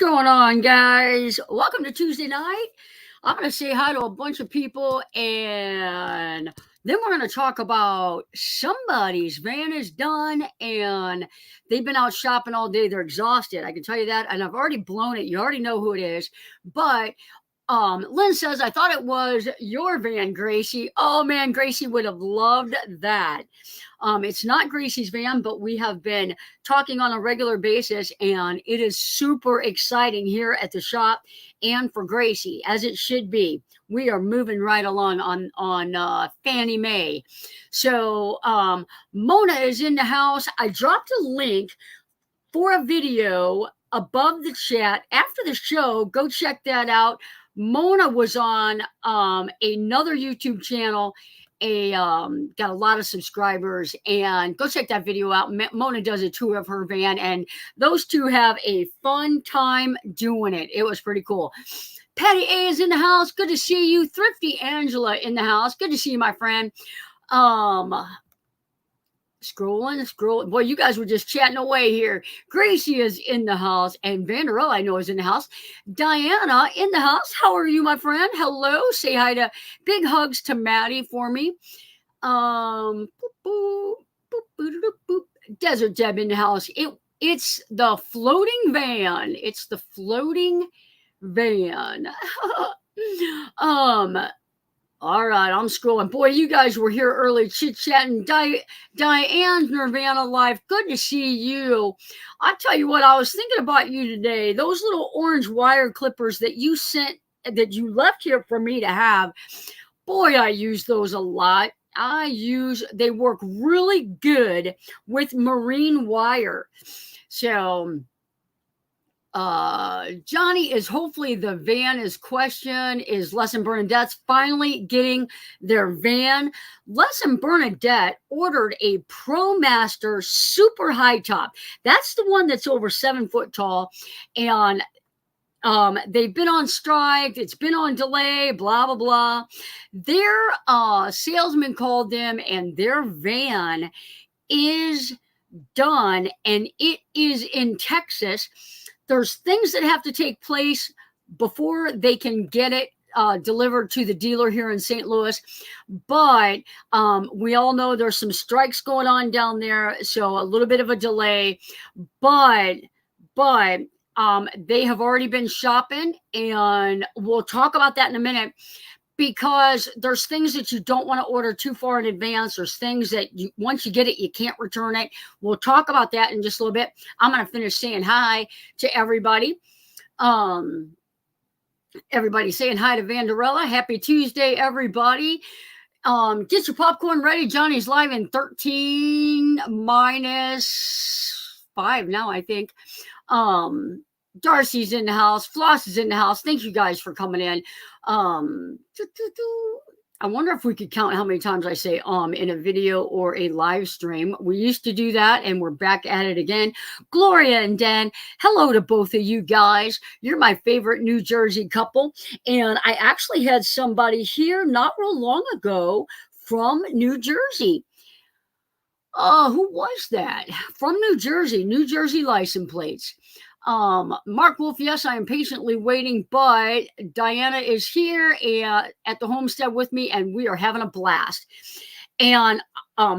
going on, guys? Welcome to Tuesday night. I'm going to say hi to a bunch of people, and then we're going to talk about somebody's van is done, and they've been out shopping all day. They're exhausted. I can tell you that, and I've already blown it. You already know who it is, but Lynn says, I thought it was your van, Gracie. Oh man, Gracie would have loved that. It's not Gracie's van, but we have been talking on a regular basis, and it is super exciting here at the shop and for Gracie, as it should be. We are moving right along on Fannie Mae. So Mona is in the house. I dropped a link for a video above the chat after the show. Go check that out. Mona was on another YouTube channel, got a lot of subscribers, and go check that video out. Mona does a tour of her van, and those two have a fun time doing it. It was pretty cool. Patty A is in the house. Good to see you. Thrifty Angela in the house. Good to see you, my friend. Scrolling. Boy, you guys were just chatting away here. Gracie is in the house, and Vanderella, I know, is in the house. Diana in the house. How are you, my friend? Hello. Say hi to big hugs to Maddie for me. Desert Deb in the house. It's the floating van. It's the floating van. All right, I'm scrolling. Boy, you guys were here early chit-chatting. Diane's Nirvana Live. Good to see you. I tell you what, I was thinking about you today. Those little orange wire clippers that you sent, that you left here for me to have. Boy, I use those a lot. They work really good with marine wire. So Johnny is hopefully the van is question is Les and Bernadette's finally getting their van. Les and Bernadette ordered a ProMaster super high top. That's the one that's over 7 foot tall, and they've been on strike. It's been on delay, blah, blah, blah. Their salesman called them, and their van is done, and it is in Texas. There's things that have to take place before they can get it delivered to the dealer here in St. Louis. But we all know there's some strikes going on down there, so a little bit of a delay. But they have already been shopping, and we'll talk about that in a minute. Because there's things that you don't want to order too far in advance. There's things that once you get it, you can't return it. We'll talk about that in just a little bit. I'm going to finish saying hi to everybody. Everybody saying hi to Vanderella. Happy Tuesday, everybody. Get your popcorn ready. Johnny's live in 13 minus 5 now, I think. Darcy's in the house. Floss is in the house. Thank you guys for coming in. I wonder if we could count how many times I say in a video or a live stream. We used to do that, and we're back at it again. Gloria and Dan, hello to both of you guys. You're my favorite New Jersey couple. And I actually had somebody here not real long ago from New Jersey. Who was that? From New Jersey license plates. Mark Wolf, yes, I am patiently waiting, but Diana is here at the homestead with me, and we are having a blast. And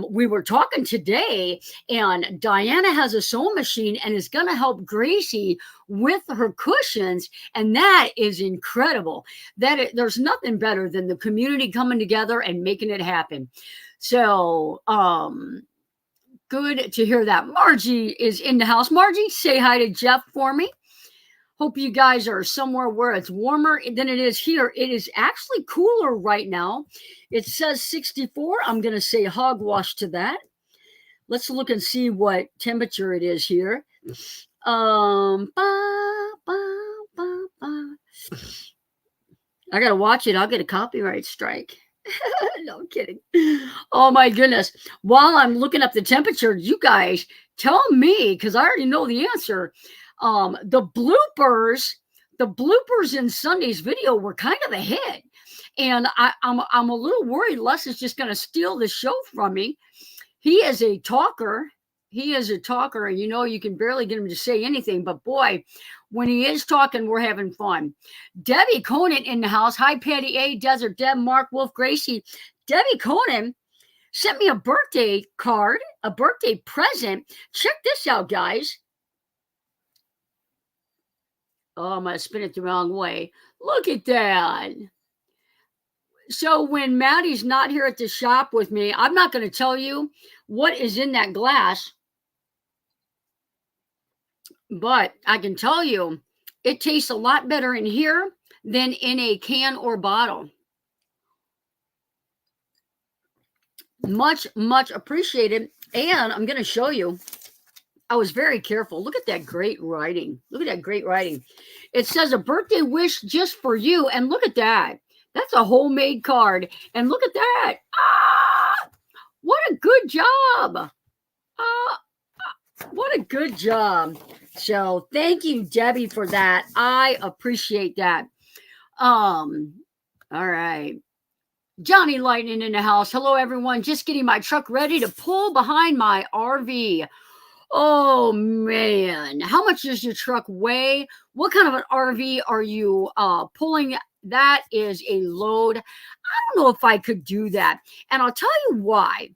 we were talking today, and Diana has a sewing machine and is going to help Gracie with her cushions, and that is incredible. There's nothing better than the community coming together and making it happen. So, good to hear that. Margie is in the house. Margie, say hi to Jeff for me. Hope you guys are somewhere where it's warmer than it is here. It is actually cooler right now. It says 64. I'm going to say hogwash to that. Let's look and see what temperature it is here. I got to watch it. I'll get a copyright strike. No, I'm kidding. Oh my goodness. While I'm looking up the temperature, you guys tell me, because I already know the answer. The bloopers in Sunday's video were kind of a hit. And I'm a little worried Les is just going to steal the show from me. He is a talker. he is a talker, and you can barely get him to say anything. But boy, when he is talking, we're having fun. Debbie Conan in the house. Hi, Patty A, Desert Deb, Mark, Wolf, Gracie. Debbie Conan sent me a birthday card, a birthday present. Check this out, guys. Oh, I'm going to spin it the wrong way. Look at that. So when Maddie's not here at the shop with me, I'm not going to tell you what is in that glass, but I can tell you it tastes a lot better in here than in a can or bottle. Much, much appreciated. And I'm going to show you. I was very careful. Look at that great writing. Look at that great writing. It says a birthday wish just for you. And look at that. That's a homemade card. And look at that. Ah, what a good job. What a good job. So thank you, Debbie, for that. I appreciate that. All right. Johnny Lightning in the house. Hello, everyone. Just getting my truck ready to pull behind my RV. Oh, man. How much does your truck weigh? What kind of an RV are you pulling? That is a load. I don't know if I could do that. And I'll tell you why.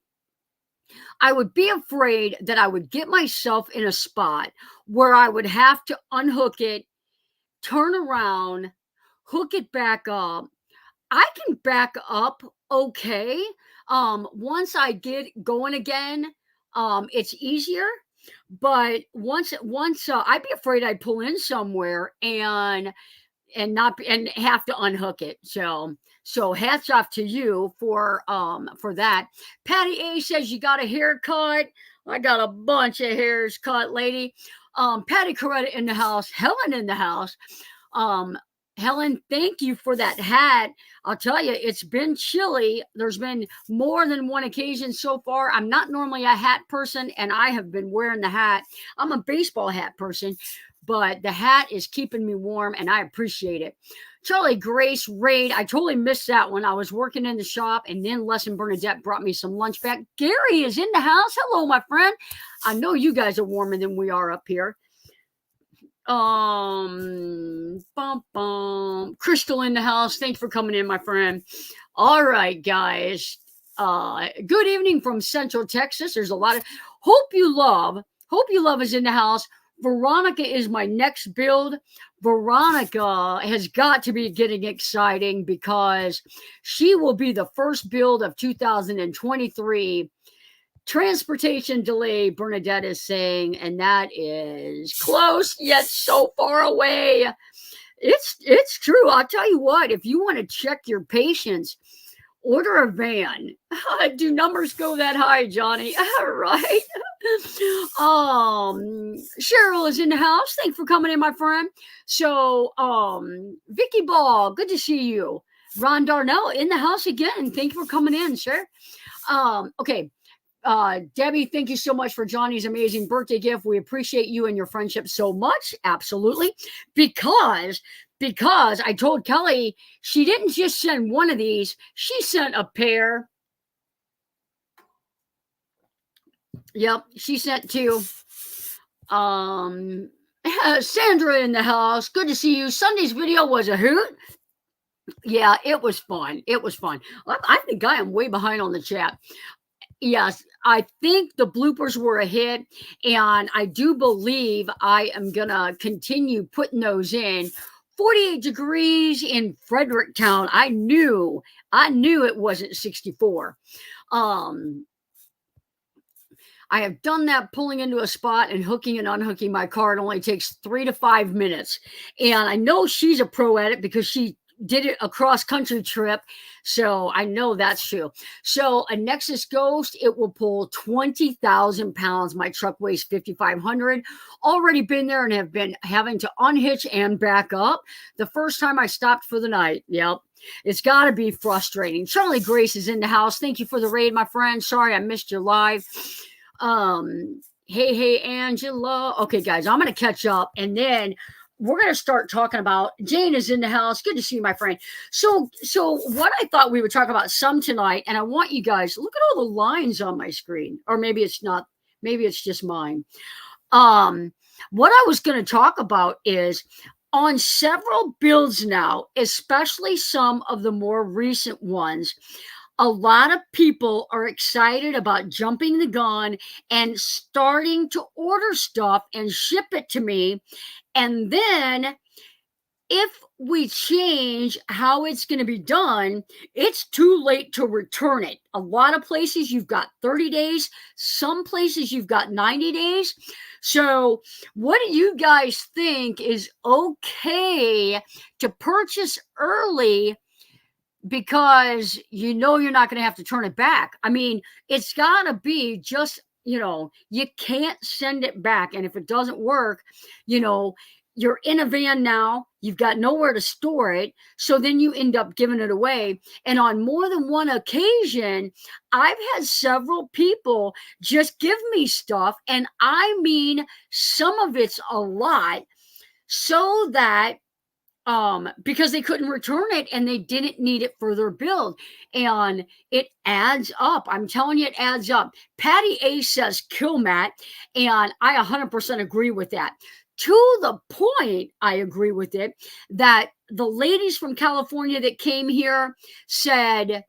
I would be afraid that I would get myself in a spot where I would have to unhook it, turn around, hook it back up. I can back up okay. Once I get going again, it's easier. But once I'd be afraid I'd pull in somewhere and have to unhook it. So hats off to you for that. Patty A says you got a haircut. I got a bunch of hairs cut, lady. Patty Coretta in the house. Helen in the house. Helen, thank you for that hat. I'll tell you, it's been chilly. There's been more than one occasion so far. I'm not normally a hat person, and I have been wearing the hat. I'm a baseball hat person, but the hat is keeping me warm, and I appreciate it. Charlie Grace Raid, I totally missed that when I was working in the shop, and then Les and Bernadette brought me some lunch back. Gary is in the house. Hello, my friend. I know you guys are warmer than we are up here. Crystal in the house. Thanks for coming in, my friend. All right, guys. Good evening from Central Texas. There's a lot of Hope You Love is in the house. Veronica is my next build. Veronica has got to be getting exciting because she will be the first build of 2023. Transportation delay, Bernadette is saying, and that is close yet so far away. It's true. I'll tell you what, if you want to check your patience, order a van. Do numbers go that high, Johnny? All right. Cheryl is in the house. Thanks for coming in, my friend. So, Vicky Ball, good to see you. Ron Darnell in the house again. Thank you for coming in, sir. Okay. Debbie, thank you so much for Johnny's amazing birthday gift. We appreciate you and your friendship so much. Absolutely. Because I told Kelly she didn't just send one of these, she sent a pair. Yep, she sent two. Sandra in the house. Good to see you. Sunday's video was a hoot. Yeah, it was fun. I think I am way behind on the chat. Yes, I think the bloopers were a hit, and I do believe I am going to continue putting those in. 48 degrees in Fredericktown. I knew it wasn't 64. I have done that pulling into a spot and hooking and unhooking my car. It only takes 3 to 5 minutes. And I know she's a pro at it because she did it a cross-country trip, so I know that's true. So a Nexus Ghost, it will pull 20,000 pounds. My truck weighs 5,500. Already been there and have been having to unhitch and back up. The first time I stopped for the night. Yep. It's got to be frustrating. Charlie Grace is in the house. Thank you for the raid, my friend. Sorry I missed your live. Hey, Angela. Okay, guys, I'm going to catch up, and then we're going to start talking about Jane is in the house. Good to see you, my friend. So what I thought we would talk about some tonight, and I want you guys, look at all the lines on my screen, or maybe it's not Maybe it's just mine. Um, what I was going to talk about is on several builds now, especially some of the more recent ones, a lot of people are excited about jumping the gun and starting to order stuff and ship it to me. And then if we change how it's going to be done, it's too late to return it. A lot of places you've got 30 days, some places you've got 90 days. So, what do you guys think is okay to purchase early because you know you're not going to have to turn it back? I mean, it's got to be just, you can't send it back. And if it doesn't work, you know, you're in a van now, you've got nowhere to store it. So then you end up giving it away. And on more than one occasion, I've had several people just give me stuff. And I mean, some of it's a lot, so that because they couldn't return it and they didn't need it for their build. And it adds up. I'm telling you, it adds up. Patty A says kill Matt, and I 100% agree with that. To the point, I agree with it, that the ladies from California that came here said,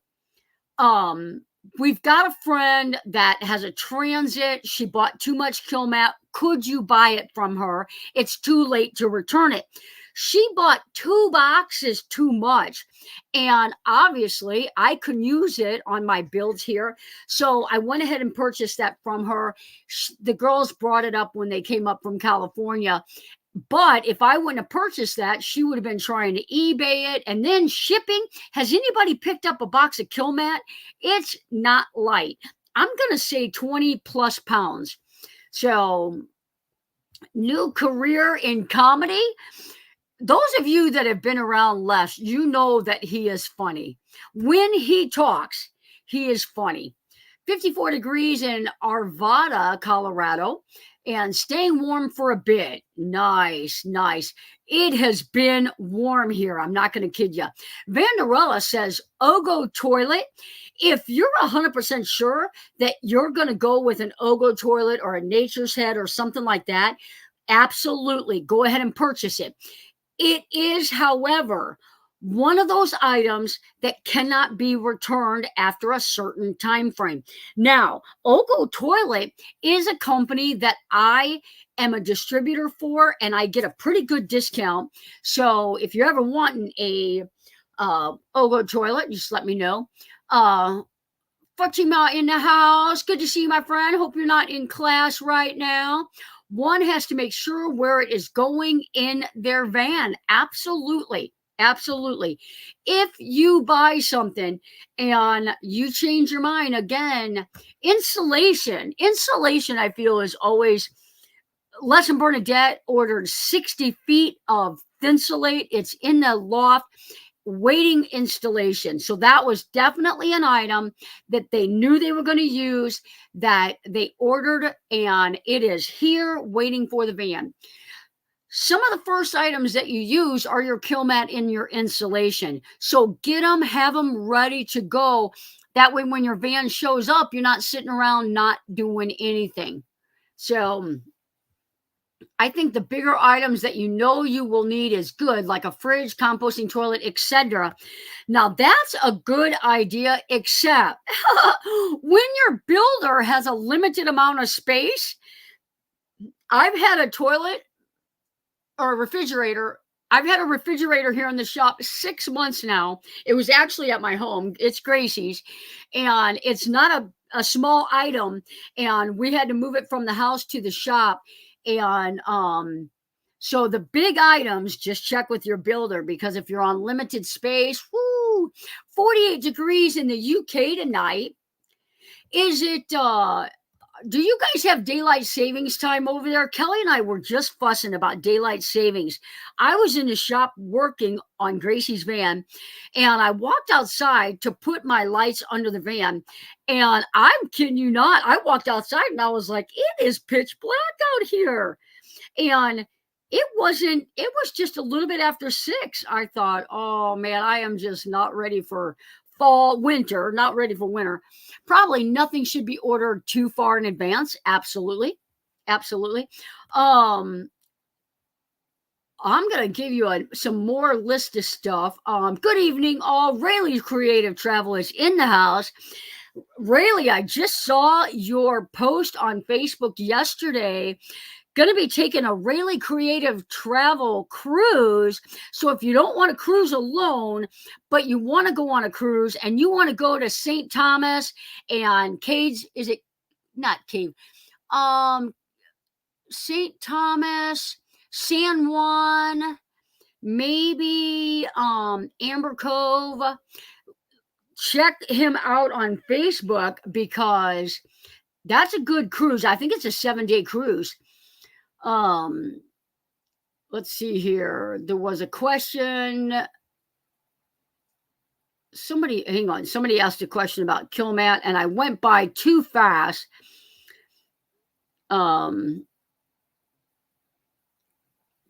we've got a friend that has a transit. She bought too much kill mat. Could you buy it from her? It's too late to return it. She bought 2 boxes too much. And obviously, I can use it on my builds here. So I went ahead and purchased that from her. The girls brought it up when they came up from California. But if I wouldn't have purchased that, she would have been trying to eBay it. And then shipping. Has anybody picked up a box of kill mat? It's not light. I'm going to say 20 plus pounds. So, new career in comedy. Those of you that have been around Les, you know that he is funny. When he talks, he is funny. 54 degrees in Arvada, Colorado, and staying warm for a bit. Nice, nice. It has been warm here. I'm not going to kid you. Vanderella says, Ogo toilet. If you're 100% sure that you're going to go with an Ogo toilet or a Nature's Head or something like that, absolutely go ahead and purchase it. It is, however, one of those items that cannot be returned after a certain time frame. Now, Ogo Toilet is a company that I am a distributor for, and I get a pretty good discount. So if you're ever wanting a Ogo Toilet, just let me know. Fatima in the house. Good to see you, my friend. Hope you're not in class right now. One has to make sure where it is going in their van. Absolutely. Absolutely. If you buy something and you change your mind again, insulation, I feel, is always. Les and Bernadette ordered 60 feet of Thinsulate. It's in the loft, waiting installation. So that was definitely an item that they knew they were going to use, that they ordered, and it is here waiting for the van. Some of the first items that you use are your kill mat in your insulation. So get them, have them ready to go. That way, when your van shows up, you're not sitting around not doing anything. So I think the bigger items that you know you will need is good, like a fridge, composting toilet, etc. Now, that's a good idea, except when your builder has a limited amount of space. I've had a toilet or a refrigerator. I've had a refrigerator here in the shop 6 months now. It was actually at my home. It's Gracie's, and it's not a small item, and we had to move it from the house to the shop. And so the big items, just check with your builder, because if you're on limited space, 48 degrees in the UK tonight. Is it do you guys have daylight savings time over there? Kelly and I were just fussing about daylight savings. I was in the shop working on Gracie's van, and I walked outside to put my lights under the van. And I'm kidding you not, I walked outside and I was like, it is pitch black out here. And it was just a little bit after 6. I thought, oh man, I am just not ready for fall, winter, not ready for winter, probably nothing should be ordered too far in advance. Absolutely. Absolutely. Um, I'm going to give you some more list of stuff. Good evening, all. Rayleigh's Creative Travel is in the house. Rayleigh, I just saw your post on Facebook yesterday. Going to be taking a Rayleigh Creative Travel cruise. So if you don't want to cruise alone, but you want to go on a cruise and you want to go to St. Thomas and Cade's, is it not Cave? St. Thomas, San Juan, maybe Amber Cove. Check him out on Facebook because that's a good cruise. I think it's a 7-day cruise. Let's see here. There was a question. Hang on. Somebody asked a question about Kilmat, and I went by too fast. Good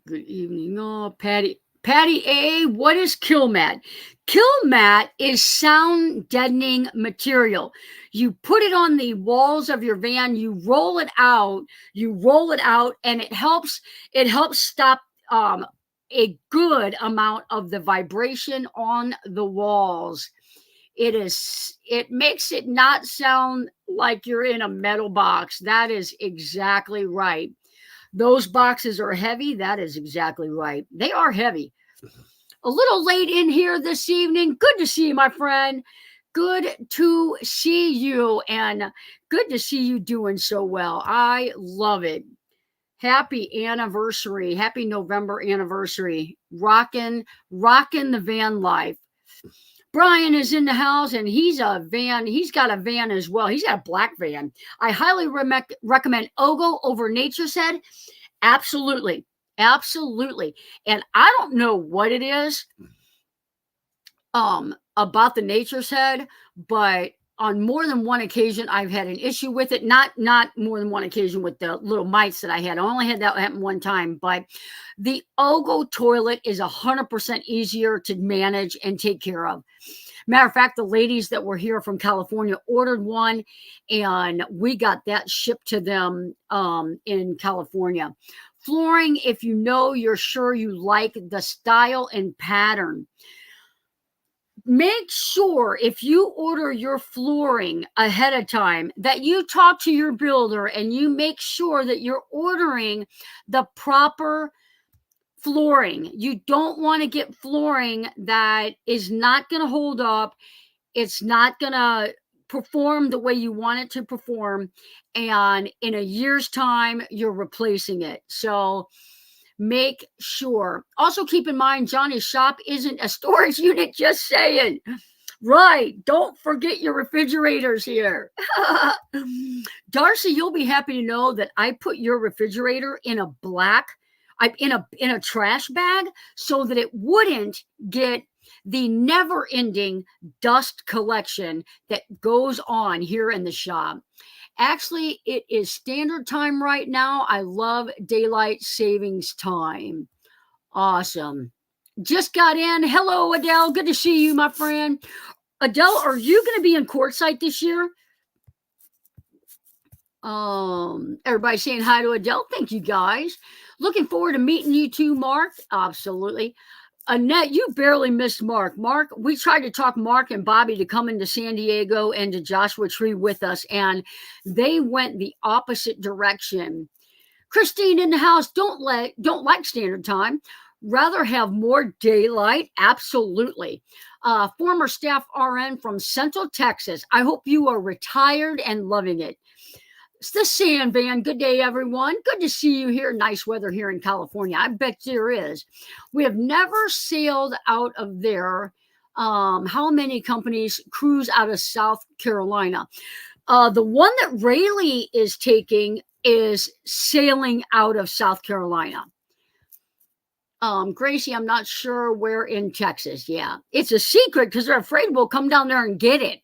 evening, Patty. Patty A, what is Kilmat? Kilmat is sound deadening material. You put it on the walls of your van, you roll it out, and it helps stop a good amount of the vibration on the walls. It makes it not sound like you're in a metal box. That is exactly right. Those boxes are heavy. That is exactly right. They are heavy. A little late in here this evening. Good to see you, my friend. Good to see you, and good to see you doing so well. I love it. Happy anniversary. Happy November anniversary. Rockin' the van life. Brian is in the house, and he's got a van as well. He's got a black van. I highly recommend Ogo over Nature's Head. Absolutely. And I don't know what it is about the Nature's Head, but on more than one occasion, I've had an issue with it. Not more than one occasion with the little mites that I had. I only had that happen one time, but the Ogo toilet is 100% easier to manage and take care of. Matter of fact, the ladies that were here from California ordered one, and we got that shipped to them in California. Flooring, if you know you're sure you like the style and pattern. Make sure if you order your flooring ahead of time that you talk to your builder and you make sure that you're ordering the proper flooring. You don't want to get flooring that is not going to hold up. It's not going to perform the way you want it to perform. And in a year's time, you're replacing it. So make sure. Also keep in mind, Johnny's shop isn't a storage unit, just saying. Right. Don't forget your refrigerators here. Darcy, you'll be happy to know that I put your refrigerator in a trash bag so that it wouldn't get the never-ending dust collection that goes on here in the shop. Actually, it is standard time right now. I love daylight savings time. Awesome. Just got in. Hello, Adele. Good to see you, my friend. Adele, are you going to be in Quartzsite this year? Everybody saying hi to Adele. Thank you, guys. Looking forward to meeting you too, Mark. Absolutely. Annette, you barely missed Mark. Mark, we tried to talk Mark and Bobby to come into San Diego and to Joshua Tree with us, and they went the opposite direction. Christine in the house, don't like standard time. Rather have more daylight. Absolutely. Former staff RN from Central Texas. I hope you are retired and loving it. It's the Sand Van. Good day, everyone. Good to see you here. Nice weather here in California. I bet there is. We have never sailed out of there. How many companies cruise out of South Carolina? The one that Rayleigh is taking is sailing out of South Carolina. Gracie, I'm not sure where in Texas. Yeah, it's a secret because they're afraid we'll come down there and get it.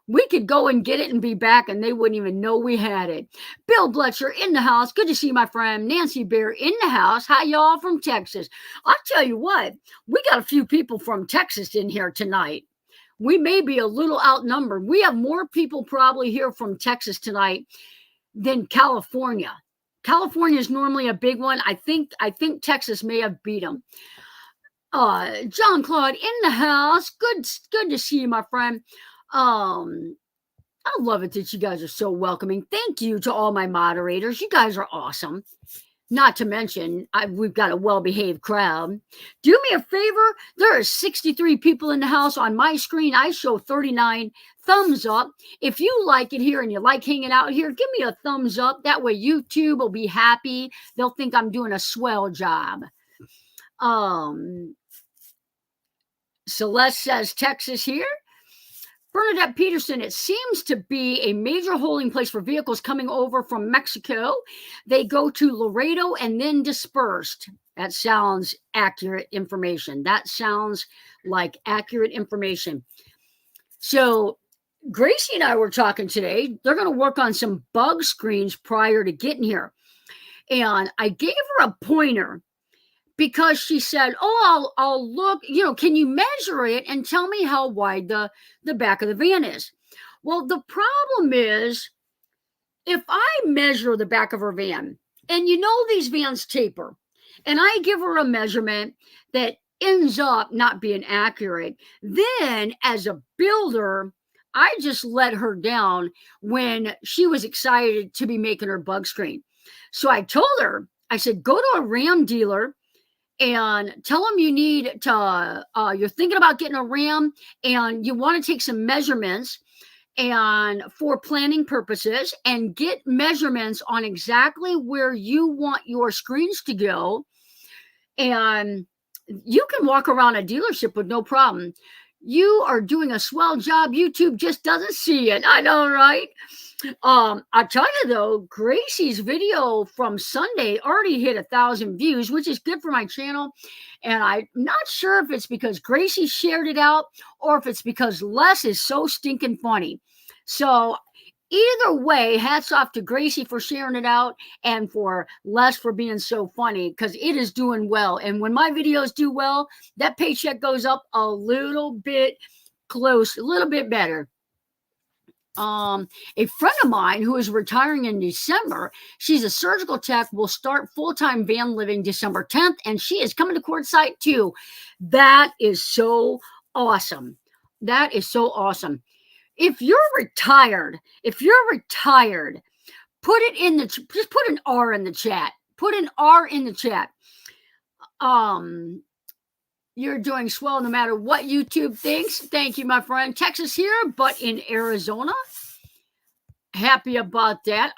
We could go and get it and be back, and they wouldn't even know we had it. Bill Bletcher in the house. Good to see my friend Nancy Bear in the house. Hi, y'all from Texas. I'll tell you what, we got a few people from Texas in here tonight. we may be a little outnumbered. We have more people probably here from Texas tonight than California. California is normally a big one. I think Texas may have beat them. John Claude in the house. Good to see you, my friend. I love it that you guys are so welcoming. Thank you to all my moderators. You guys are awesome. Not to mention, we've got a well-behaved crowd. Do me a favor. There are 63 people in the house. On my screen, I show 39 thumbs up. If you like it here and you like hanging out here, give me a thumbs up. That way YouTube will be happy. They'll think I'm doing a swell job. Celeste says Texas here. Bernadette Peterson, it seems to be a major holding place for vehicles coming over from Mexico. They go to Laredo and then dispersed. That sounds accurate information. That sounds like accurate information. So Gracie and I were talking today. They're going to work on some bug screens prior to getting here. And I gave her a pointer because she said, I'll look, can you measure it and tell me how wide the back of the van is? Well, the problem is if I measure the back of her van, and these vans taper, and I give her a measurement that ends up not being accurate, then as a builder, I just let her down when she was excited to be making her bug screen. So I told her, I said, go to a Ram dealer and tell them you need to, you're thinking about getting a Ram and you want to take some measurements and for planning purposes and get measurements on exactly where you want your screens to go. And you can walk around a dealership with no problem. You are doing a swell job. YouTube just doesn't see it. I know, right? I'll tell you though, Gracie's video from Sunday already hit 1,000 views, which is good for my channel. And I'm not sure if it's because Gracie shared it out or if it's because Les is so stinking funny. So either way, hats off to Gracie for sharing it out and for Les for being so funny because it is doing well. And when my videos do well, that paycheck goes up a little bit close, a little bit better. A friend of mine who is retiring in December, she's a surgical tech, will start full-time van living December 10th, and she is coming to Quartzsite too. That is so awesome. That is so awesome. If you're retired, put it in the, just put an R in the chat. Put an R in the chat. You're doing swell no matter what YouTube thinks. Thank you, my friend. Texas here, but in Arizona. Happy about that.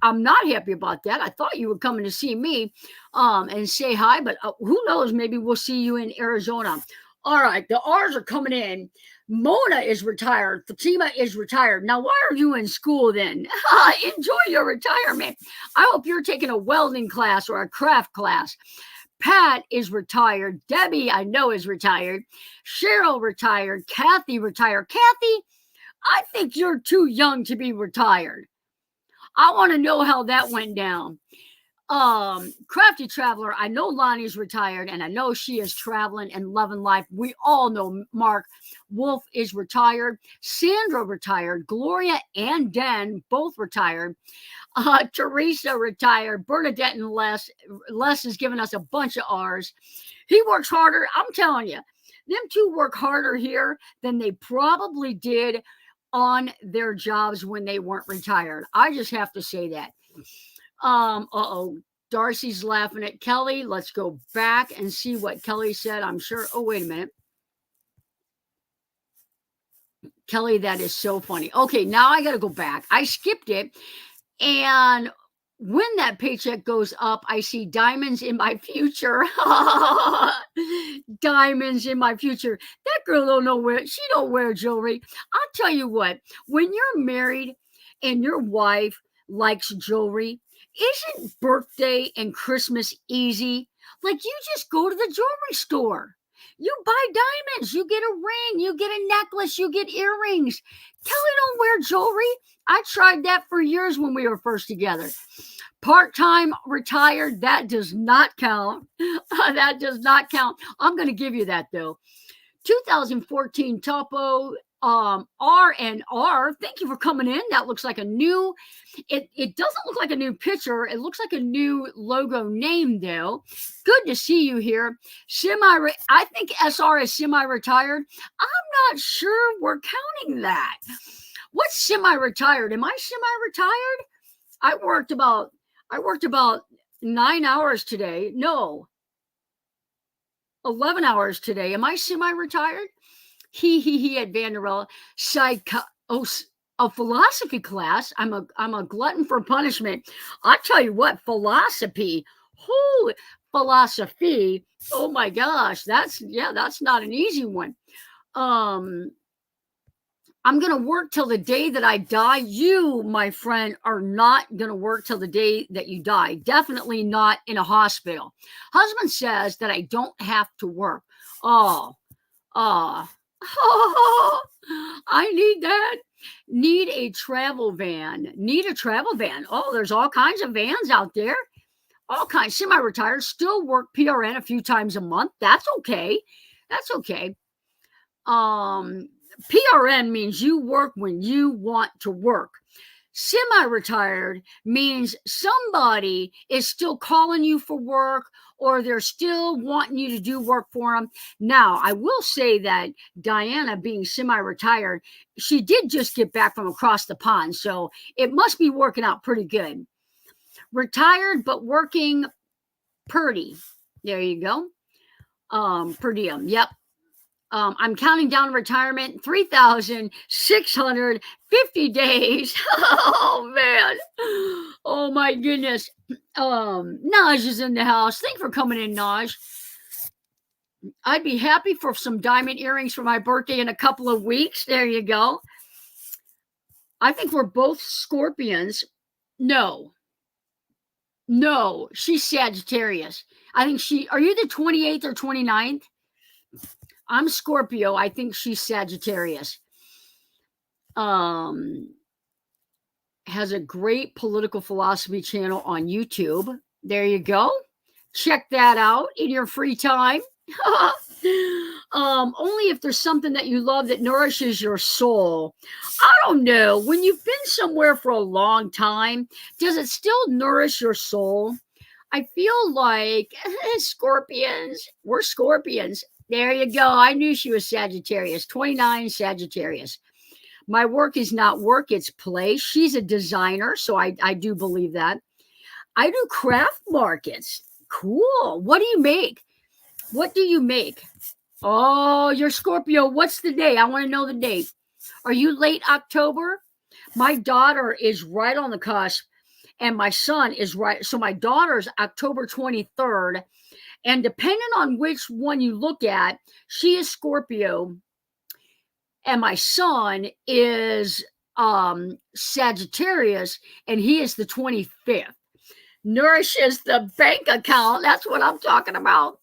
I'm not happy about that. I thought you were coming to see me and say hi, but who knows? Maybe we'll see you in Arizona. All right, the R's are coming in. Mona is retired. Fatima is retired. Now, why are you in school then? Enjoy your retirement. I hope you're taking a welding class or a craft class. Pat is retired. Debbie, I know, is retired. Cheryl retired. Kathy retired. Kathy, I think you're too young to be retired. I want to know how that went down. Crafty Traveler, I know Lonnie's retired and I know she is traveling and loving life. We all know Mark Wolf is retired. Sandra retired. Gloria and Den both retired. Teresa retired. Bernadette and Les. Les has given us a bunch of R's. He works harder. I'm telling you, them two work harder here than they probably did on their jobs when they weren't retired. I just have to say that. Darcy's laughing at Kelly. Let's go back and see what Kelly said. I'm sure. Oh, wait a minute. Kelly, that is so funny. Okay, now I got to go back. I skipped it. And when that paycheck goes up, I see diamonds in my future. Diamonds in my future. That girl don't know where, she don't wear jewelry. I'll tell you what, when you're married and your wife likes jewelry, isn't birthday and Christmas easy? Like you just go to the jewelry store. You buy diamonds, you get a ring, you get a necklace, you get earrings. Kelly don't wear jewelry. I tried that for years when we were first together. Part-time retired, that does not count. That does not count. I'm going to give you that though. 2014 Topo R&R. Thank you for coming in. That looks like a new, it doesn't look like a new picture. It looks like a new logo name though. Good to see you here. I think SR is semi-retired. I'm not sure we're counting that. What's semi-retired? Am I semi-retired? I worked about 9 hours today. No, 11 hours today. Am I semi-retired? He at Vanderbilt. A philosophy class. I'm a glutton for punishment. I tell you what, philosophy. Philosophy. Oh my gosh, that's not an easy one. I'm going to work till the day that I die. You, my friend, are not going to work till the day that you die. Definitely not in a hospital. Husband says that I don't have to work. Oh, I need that. Need a travel van. Oh, there's all kinds of vans out there. All kinds. Semi-retired. Still work PRN a few times a month. That's okay. PRN means you work when you want to work. Semi-retired means somebody is still calling you for work or they're still wanting you to do work for them. Now, I will say that Diana, being semi-retired, she did just get back from across the pond, so it must be working out pretty good. Retired, but working purdy. There you go. Per diem. Yep. I'm counting down retirement, 3,650 days. Oh, man. Oh, my goodness. Naj is in the house. Thanks for coming in, Naj. I'd be happy for some diamond earrings for my birthday in a couple of weeks. There you go. I think we're both Scorpions. No, she's Sagittarius. I think are you the 28th or 29th? I'm Scorpio. I think she's Sagittarius. Has a great political philosophy channel on YouTube. There you go. Check that out in your free time. Only if there's something that you love that nourishes your soul. I don't know. When you've been somewhere for a long time, does it still nourish your soul? I feel like Scorpions. We're Scorpions. There you go. I knew she was Sagittarius. 29 Sagittarius. My work is not work, it's play. She's a designer, so I do believe that. I do craft markets. Cool. What do you make? Oh, you're Scorpio. What's the day? I want to know the date. Are you late October? My daughter is right on the cusp, and my son is right. So my daughter's October 23rd. And depending on which one you look at, she is Scorpio. And my son is Sagittarius, and he is the 25th. Nourishes the bank account. That's what I'm talking about.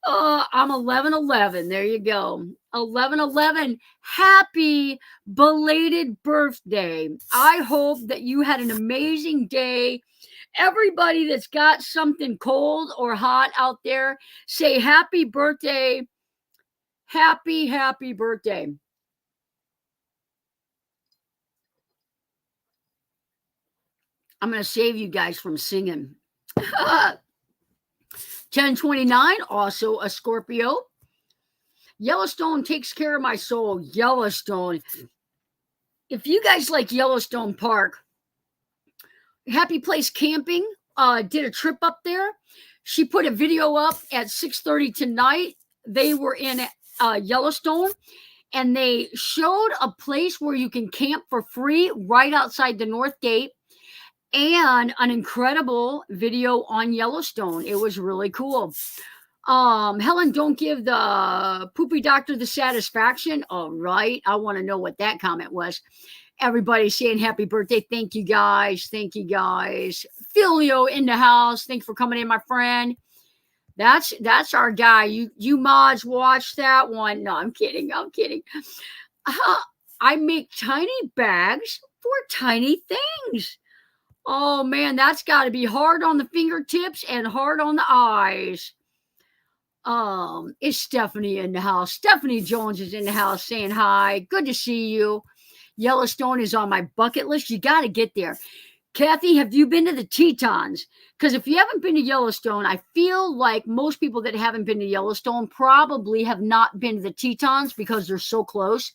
I'm 11/11. There you go. 11/11. Happy belated birthday. I hope that you had an amazing day. Everybody that's got something cold or hot out there, say happy birthday. Happy birthday. I'm going to save you guys from singing. 1029, also a Scorpio. Yellowstone takes care of my soul. Yellowstone. If you guys like Yellowstone Park, Happy Place Camping did a trip up there. She put a video up at 6:30 tonight. They were in Yellowstone, and they showed a place where you can camp for free right outside the North Gate, and an incredible video on Yellowstone. It was really cool. Helen, don't give the poopy doctor the satisfaction. All right. I want to know what that comment was. Everybody saying happy birthday. Thank you guys. Filio in the house. Thanks for coming in, my friend. That's our guy. You mods watch that one. No, I'm kidding. I make tiny bags for tiny things. Oh man, that's got to be hard on the fingertips and hard on the eyes. Is Stephanie in the house? Stephanie Jones is in the house saying hi. Good to see you. Yellowstone is on my bucket list. You got to get there. Kathy, have you been to the Tetons? Because if you haven't been to Yellowstone, I feel like most people that haven't been to Yellowstone probably have not been to the Tetons because they're so close.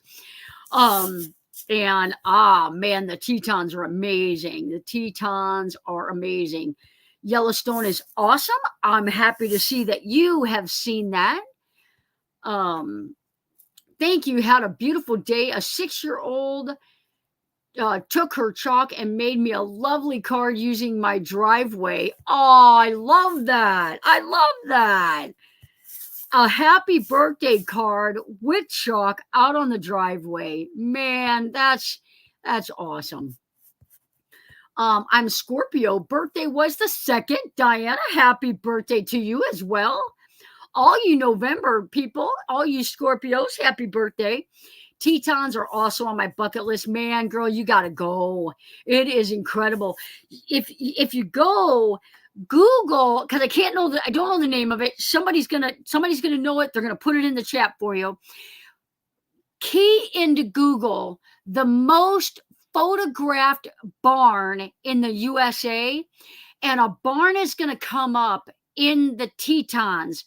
And man, the Tetons are amazing. The Tetons are amazing. Yellowstone is awesome. I'm happy to see that you have seen that. Thank you. Had a beautiful day. A 6-year-old took her chalk and made me a lovely card using my driveway. Oh, I love that. I love that. A happy birthday card with chalk out on the driveway. Man, that's awesome. I'm Scorpio. Birthday was the 2nd. Diana, happy birthday to you as well. All you November people, all you Scorpios, happy birthday. Tetons are also on my bucket list. Man, girl, you got to go. It is incredible. If you go, Google, because I don't know the name of it. Somebody's gonna know it. They're gonna put it in the chat for you. Key into Google the most photographed barn in the USA, and a barn is going to come up in the Tetons,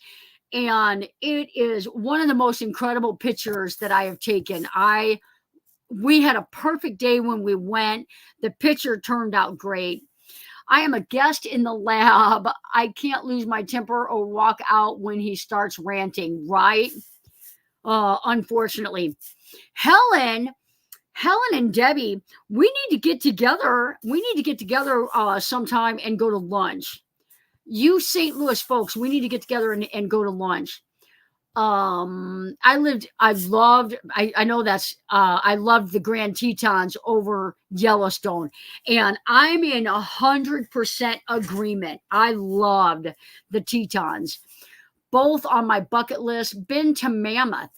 and it is one of the most incredible pictures that I have taken. We had a perfect day when we went. The picture turned out great. I am a guest in the lab. I can't lose my temper or walk out when he starts ranting, right? Unfortunately. Helen and Debbie, we need to get together. Sometime and go to lunch. You St. Louis folks, we need to get together and go to lunch. I loved the Grand Tetons over Yellowstone, and I'm in 100% agreement. I loved the Tetons, both on my bucket list. Been to Mammoth.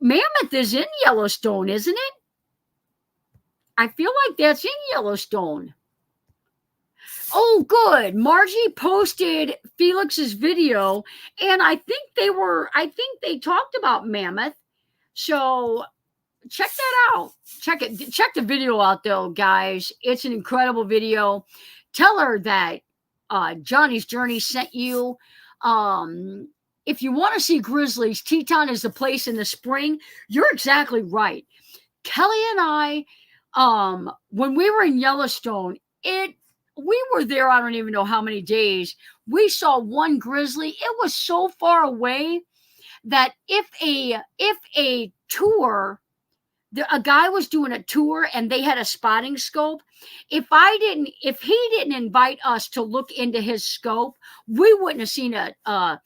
Mammoth is in Yellowstone, isn't it? I feel like that's in Yellowstone. Oh, good. Margie posted Felix's video, and I think they talked about Mammoth. So check that out. Check the video out though, guys. It's an incredible video. Tell her that Johnny's Journey sent you. If you want to see grizzlies, Teton is the place in the spring. You're exactly right. Kelly and I, when we were in Yellowstone, we were there, I don't even know how many days. We saw one grizzly. It was so far away that if a tour, a guy was doing a tour and they had a spotting scope, if he didn't invite us to look into his scope, we wouldn't have seen it. And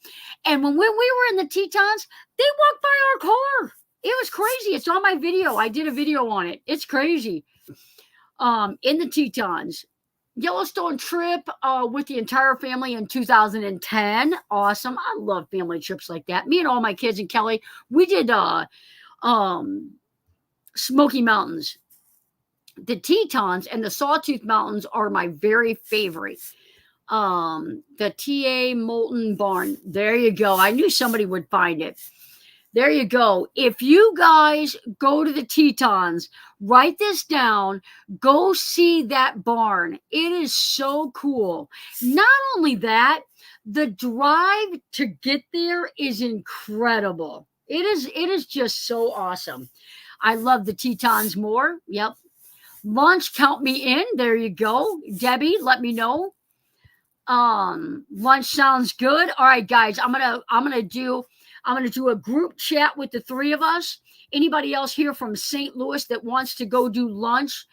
when we were in the Tetons, they walked by our car. It was crazy. It's on my video. I did a video on it. It's crazy. In the Tetons. Yellowstone trip with the entire family in 2010. Awesome. I love family trips like that. Me and all my kids and Kelly, we did Smoky Mountains. The Tetons and the Sawtooth Mountains are my very favorite. The TA Molten Barn. There you go. I knew somebody would find it. There you go. If you guys go to the Tetons, write this down. Go see that barn. It is so cool. Not only that, the drive to get there is incredible. It is just so awesome. I love the Tetons more. Yep. Lunch, count me in. There you go. Debbie, let me know. Lunch sounds good. All right, guys. I'm gonna do a group chat with the three of us. Anybody else here from St. Louis that wants to go do lunch?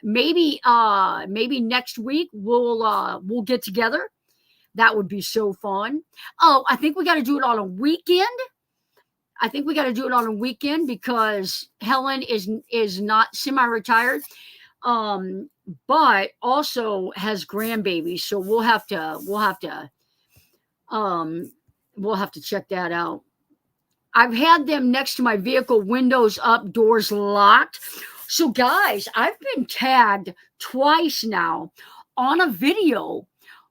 Maybe next week we'll get together. That would be so fun. Oh, I think we got to do it on a weekend. Because Helen is not semi-retired, but also has grandbabies. So we'll have to check that out. I've had them next to my vehicle, windows up, doors locked. So guys, I've been tagged twice now on a video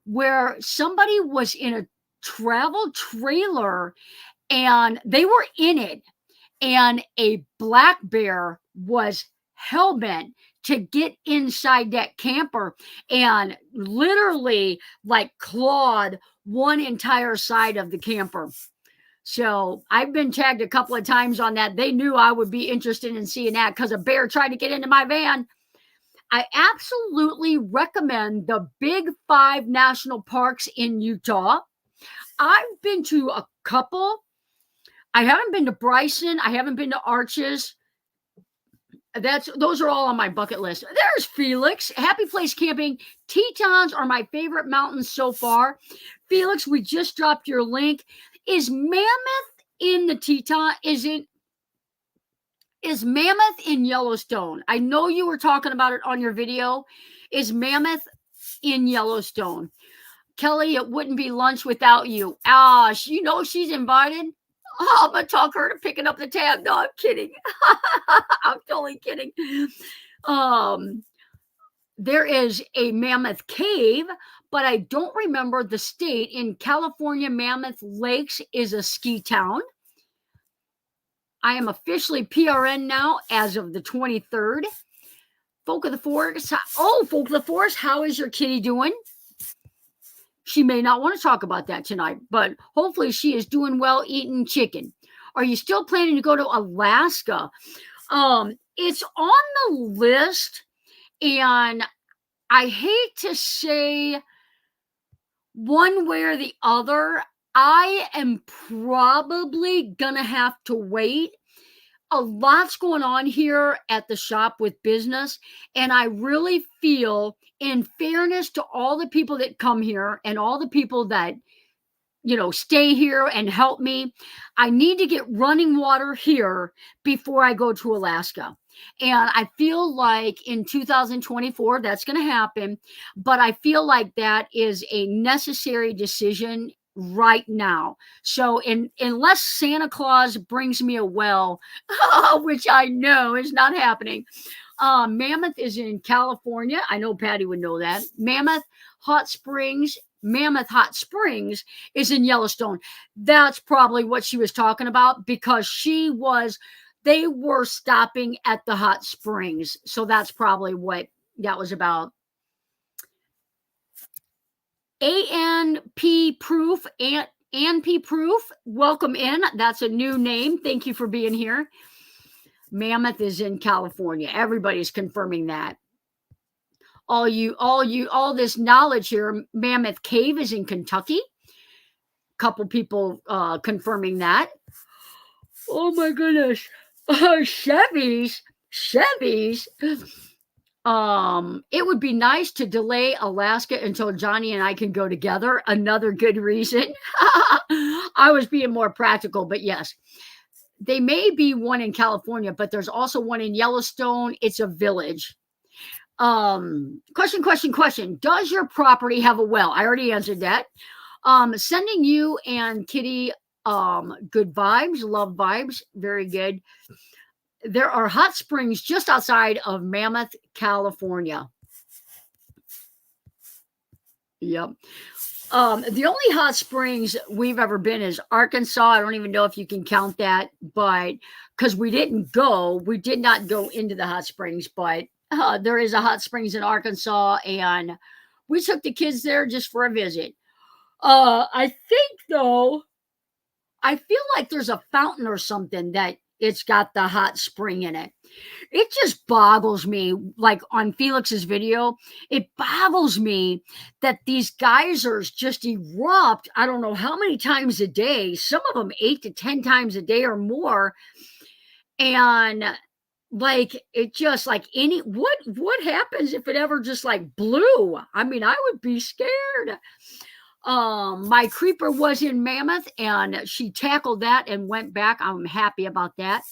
where somebody was in a travel trailer and they were in it, and a black bear was hell-bent to get inside that camper and literally like clawed one entire side of the camper. So I've been tagged a couple of times on that. They knew I would be interested in seeing that because a bear tried to get into my van. I absolutely recommend the Big Five National Parks in Utah. I've been to a couple. I haven't been to Bryson. I haven't been to Arches. Those are all on my bucket list. There's Felix. Happy Place Camping. Tetons are my favorite mountains so far. Felix, we just dropped your link. Is Mammoth in the Teton? Is Mammoth in Yellowstone? I know you were talking about it on your video. Is Mammoth in Yellowstone? Kelly, it wouldn't be lunch without you. You know she's invited. Oh, I'm going to talk her to picking up the tab. No, I'm kidding. I'm totally kidding. There is a Mammoth Cave, but I don't remember the state. In California, Mammoth Lakes is a ski town. I am officially PRN now as of the 23rd. Folk of the Forest. Oh, Folk of the Forest, how is your kitty doing? She may not want to talk about that tonight, but hopefully she is doing well eating chicken. Are you still planning to go to Alaska? It's on the list, and I hate to say one way or the other. I am probably gonna have to wait. A lot's going on here at the shop with business, and I really feel, in fairness to all the people that come here and all the people that, stay here and help me, I need to get running water here before I go to Alaska. And I feel like in 2024 that's going to happen, but I feel like that is a necessary decision right now. So unless Santa Claus brings me a well, which I know is not happening. Mammoth is in California. I know Patty would know that. Mammoth Hot Springs is in Yellowstone. That's probably what she was talking about, because they were stopping at the hot springs. So that's probably what that was about. ANP Proof, ANP Proof, welcome in. That's a new name. Thank you for being here. Mammoth is in California. Everybody's confirming that. All this knowledge here. Mammoth Cave is in Kentucky. Couple people confirming that. Oh my goodness. Chevys. It would be nice to delay Alaska until Johnny and I can go together. Another good reason. I was being more practical, but yes. They may be one in California, but there's also one in Yellowstone. It's a village. Question. Does your property have a well? I already answered that. Sending you and Kitty good vibes, love vibes. Very good. There are hot springs just outside of Mammoth, California. Yep. The only hot springs we've ever been is Arkansas. I don't even know if you can count that, but because we did not go into the hot springs, but there is a hot springs in Arkansas, and we took the kids there just for a visit. I think, though, I feel like there's a fountain or something that it's got the hot spring in it. It just boggles me, like on Felix's video, it boggles me that these geysers just erupt. I don't know how many times a day, some of them 8 to 10 times a day or more. And like, it just like what happens if it ever just like blew? I mean, I would be scared. My creeper was in Mammoth, and she tackled that and went back. I'm happy about that.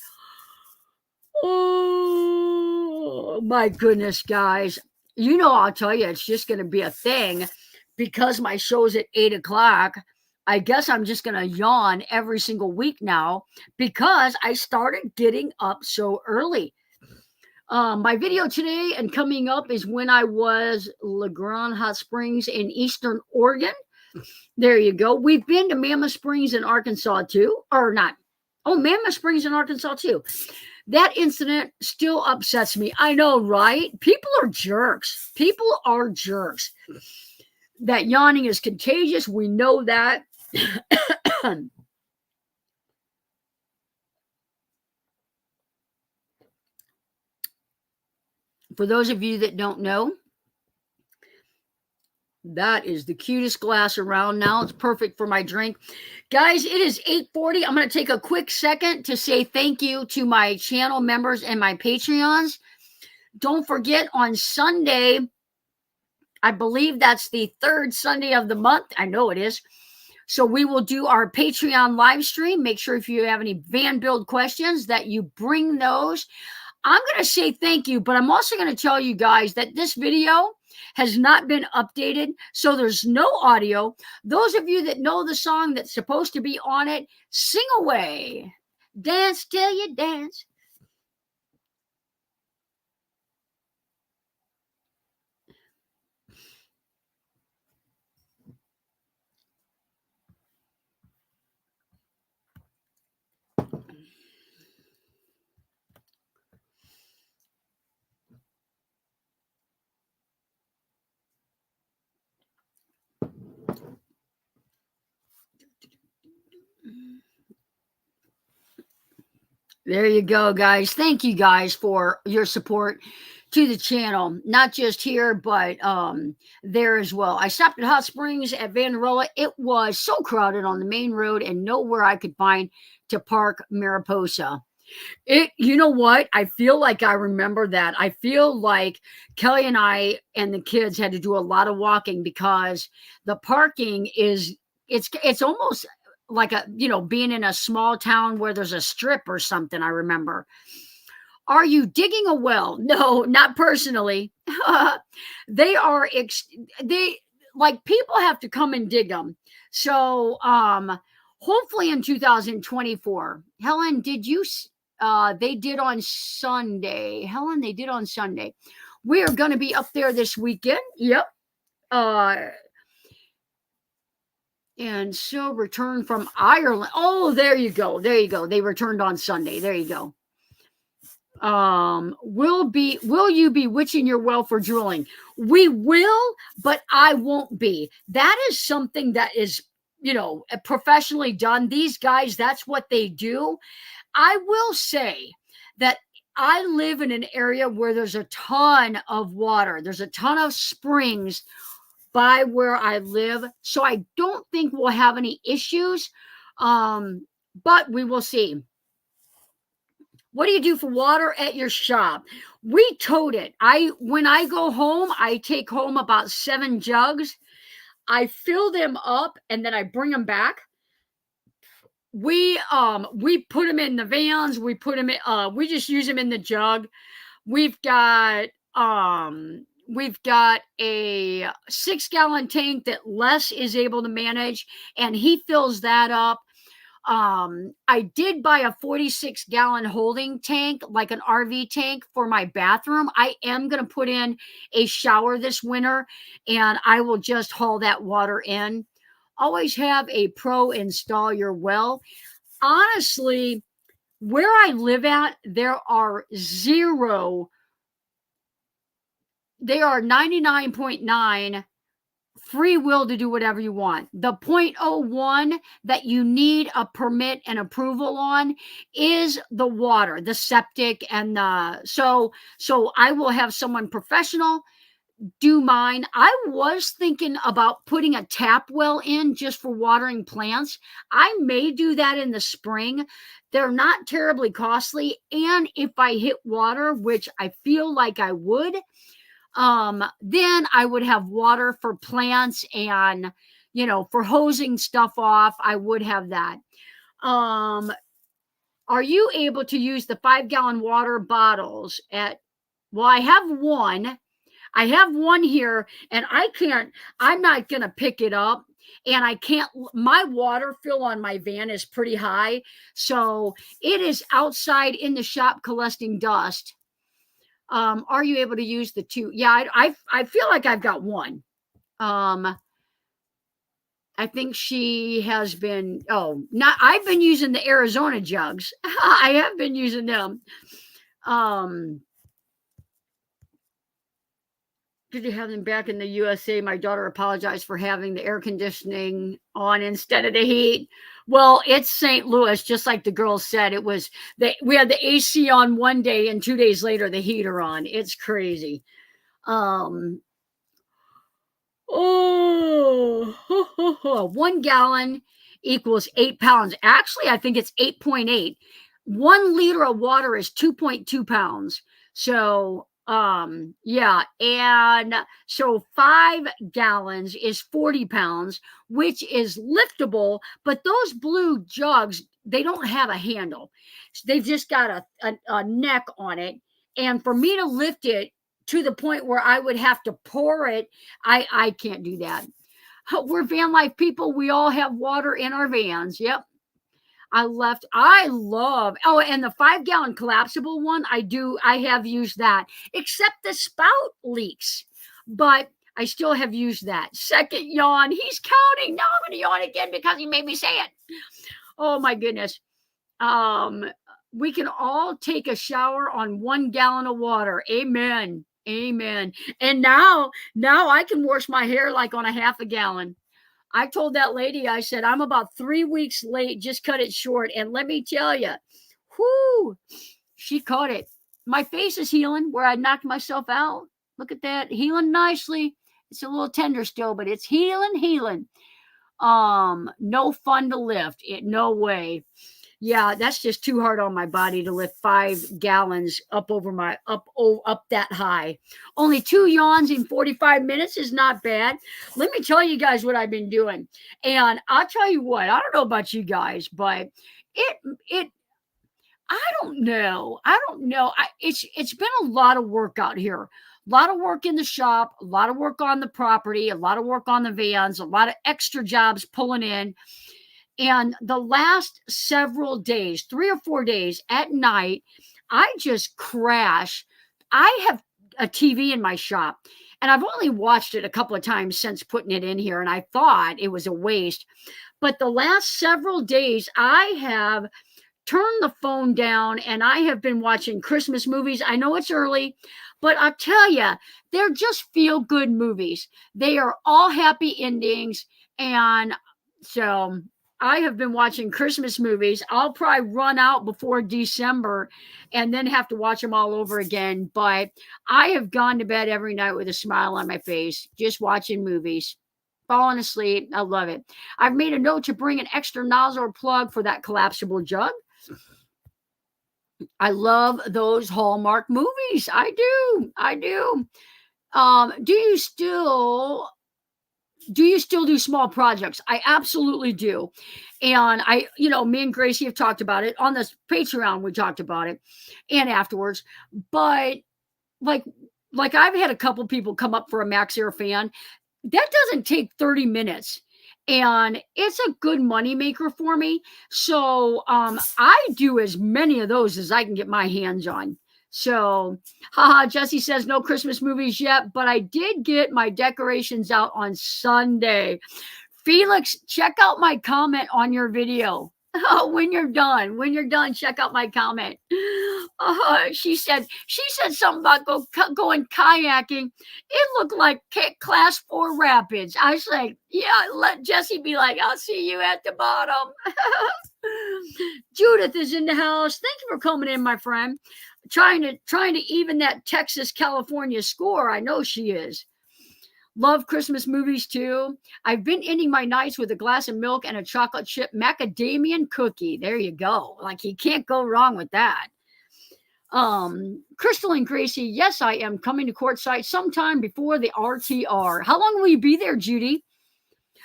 Oh my goodness, guys. I'll tell you, it's just going to be a thing because my show's at 8:00. I guess I'm just going to yawn every single week now because I started getting up so early. My video today and coming up is when I was LeGrand Hot Springs in Eastern Oregon. There you go. We've been to Mammoth Springs in Arkansas too, or not. Oh, Mammoth Springs in Arkansas too. That incident still upsets me. I know, right? People are jerks. People are jerks. That yawning is contagious. We know that. For those of you that don't know, that is the cutest glass around now. It's perfect for my drink. Guys, it is 8:40. I'm going to take a quick second to say thank you to my channel members and my Patreons. Don't forget on Sunday, I believe that's the third Sunday of the month. I know it is. So we will do our Patreon live stream. Make sure if you have any van build questions that you bring those. I'm going to say thank you, but I'm also going to tell you guys that this video has not been updated, so there's no audio. Those of you that know the song that's supposed to be on it, sing away. Dance till you dance. There you go, guys. Thank you guys for your support to the channel, not just here, but there as well. I stopped at Hot Springs at Vanderella. It was so crowded on the main road and nowhere I could find to park Mariposa. You know what? I feel like I remember that. I feel like Kelly and I and the kids had to do a lot of walking because the parking is, it's almost like being in a small town where there's a strip or something. I remember. Are you digging a well? No, not personally. They are, they like people have to come and dig them. So, hopefully in 2024, Helen, did you, they did on Sunday. Helen, they did on Sunday. We are going to be up there this weekend. Yep. And so returned from Ireland. Oh, there you go. There you go. They returned on Sunday. There you go. Will you be witching your well for drilling? We will, but I won't be. That is something that is, professionally done. These guys, that's what they do. I will say that I live in an area where there's a ton of water. There's a ton of springs by where I live. So I don't think we'll have any issues. But we will see. What do you do for water at your shop? We tote it. When I go home, I take home about 7 jugs. I fill them up and then I bring them back. We put them in the vans. We put them in, we just use them in the jug. We've got a 6-gallon tank that Les is able to manage, and he fills that up. I did buy a 46-gallon holding tank, like an RV tank for my bathroom. I am going to put in a shower this winter, and I will just haul that water in. Always have a pro install your well. Honestly, where I live at, there are 99.9 free will to do whatever you want. The 0.01 that you need a permit and approval on is the water, the septic, and so I will have someone professional do mine. I was thinking about putting a tap well in just for watering plants. I may do that in the spring. They're not terribly costly, and if I hit water, which I feel like I would, then I would have water for plants and, for hosing stuff off, I would have that. Are you able to use the 5-gallon water bottles well, I have one. I have one here and I'm not going to pick it up, and I can't, my water fill on my van is pretty high. So it is outside in the shop collecting dust. Are you able to use the two? Yeah, I feel like I've got one. I think she has been, not, I've been using the Arizona jugs. I have been using them. Did you have them back in the USA? My daughter apologized for having the air conditioning on instead of the heat. Well, it's St. Louis, just like the girls said. It was we had the AC on one day, and 2 days later the heater on. It's crazy. Um, Oh, 1 gallon equals 8 pounds. Actually, I think it's 8.8. 1 liter of water is 2.2 pounds. So, yeah. And so 5 gallons is 40 pounds, which is liftable. But those blue jugs, they don't have a handle. They've just got a neck on it. And for me to lift it to the point where I would have to pour it, I can't do that. We're van life people. We all have water in our vans. Yep. I love, oh, and the 5 gallon collapsible one, I have used that, except the spout leaks, but I still have used that. Second yawn. He's counting. Now I'm going to yawn again because he made me say it. Oh my goodness. We can all take a shower on 1 gallon of water. Amen. Amen. And now I can wash my hair like on a half a gallon. I told that lady, I said, I'm about 3 weeks late. Just cut it short. And let me tell you, whoo, she caught it. My face is healing where I knocked myself out. Look at that. Healing nicely. It's a little tender still, but it's healing. No fun to lift. No way. Yeah, that's just too hard on my body to lift 5 gallons up that high. Only 2 yawns in 45 minutes is not bad. Let me tell you guys what I've been doing. And I'll tell you what, I don't know about you guys, but it I don't know. It's been a lot of work out here. A lot of work in the shop, a lot of work on the property, a lot of work on the vans, a lot of extra jobs pulling in. And the last several days, 3 or 4 days at night, I just crash. I have a TV in my shop, and I've only watched it a couple of times since putting it in here, and I thought it was a waste. But the last several days, I have turned the phone down, and I have been watching Christmas movies. I know it's early, but I'll tell you, they're just feel-good movies. They are all happy endings, and so I have been watching Christmas movies. I'll probably run out before December and then have to watch them all over again. But I have gone to bed every night with a smile on my face, just watching movies, falling asleep. I love it. I've made a note to bring an extra nozzle or plug for that collapsible jug. I love those Hallmark movies. I do. Do you still do small projects? I absolutely do. And me and Gracie have talked about it on this Patreon. We talked about it and afterwards, but like I've had a couple people come up for a Max Air fan. That doesn't take 30 minutes. And it's a good money maker for me. So I do as many of those as I can get my hands on. So, Jesse says no Christmas movies yet, but I did get my decorations out on Sunday. Felix, check out my comment on your video. When you're done, check out my comment. She said something about going kayaking. It looked like class 4 rapids. I was like, yeah, let Jesse be like, I'll see you at the bottom. Judith is in the house. Thank you for coming in, my friend. Trying to even that Texas California score. I know she is. Love Christmas movies too. I've been ending my nights with a glass of milk and a chocolate chip macadamia cookie. There you go. Like, you can't go wrong with that. Crystal and Gracie, yes, I am coming to Quartzsite sometime before the RTR. How long will you be there, Judy?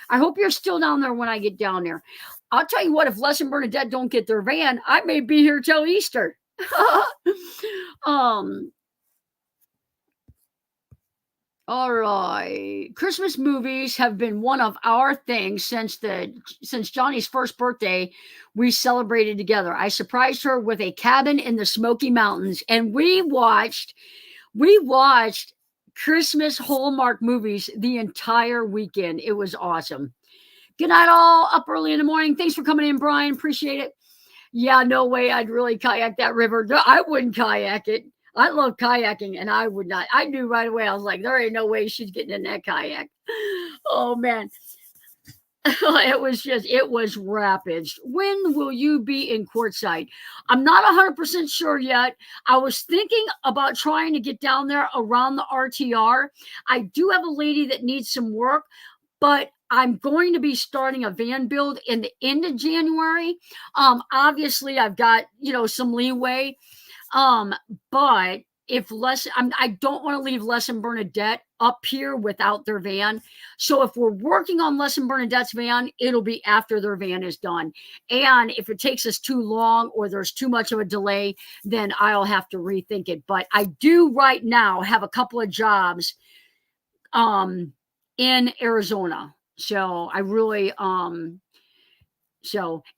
I hope you're still down there when I get down there. I'll tell you what, if Les and Bernadette don't get their van, I may be here till Easter. All right. Christmas movies have been one of our things since Johnny's first birthday. We celebrated together. I surprised her with a cabin in the Smoky Mountains, and we watched We watched Christmas Hallmark movies the entire weekend. It was awesome. Good night, all. Up early in the morning. Thanks for coming in, Brian. Appreciate it. Yeah, no way I'd really kayak that river. No, I wouldn't kayak it. I love kayaking, and I would not. I knew right away. I was like, there ain't no way she's getting in that kayak. Oh, man. It was rapids. When will you be in Quartzsite? I'm not 100% sure yet. I was thinking about trying to get down there around the RTR. I do have a lady that needs some work, but I'm going to be starting a van build in the end of January. Obviously I've got, some leeway. But I don't want to leave Les and Bernadette up here without their van. So if we're working on Les and Bernadette's van, it'll be after their van is done. And if it takes us too long or there's too much of a delay, then I'll have to rethink it. But I do right now have a couple of jobs in Arizona. So I really and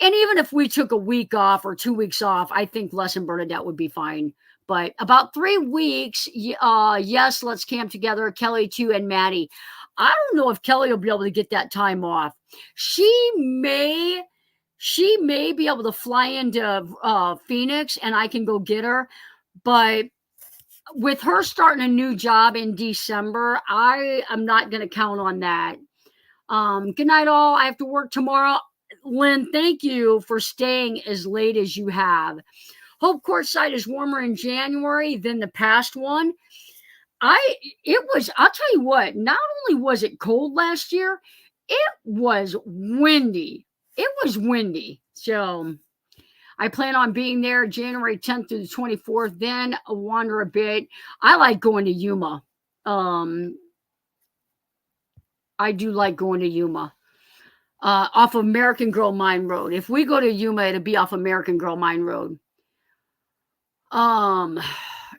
even if we took a week off or 2 weeks off, I think Les and Bernadette would be fine. But about 3 weeks, yes, let's camp together. Kelly too, and Maddie. I don't know if Kelly will be able to get that time off. She may be able to fly into Phoenix, and I can go get her. But with her starting a new job in December, I am not going to count on that. Good night, all. I have to work tomorrow. Lynn, thank you for staying as late as you have. Hope Quartzsite is warmer in January than the past one. I'll tell you what, not only was it cold last year, it was windy. So I plan on being there January 10th through the 24th, then wander a bit. I like going to Yuma. I do like going to Yuma. Off of American Girl Mine Road. If we go to Yuma, it'll be off American Girl Mine Road.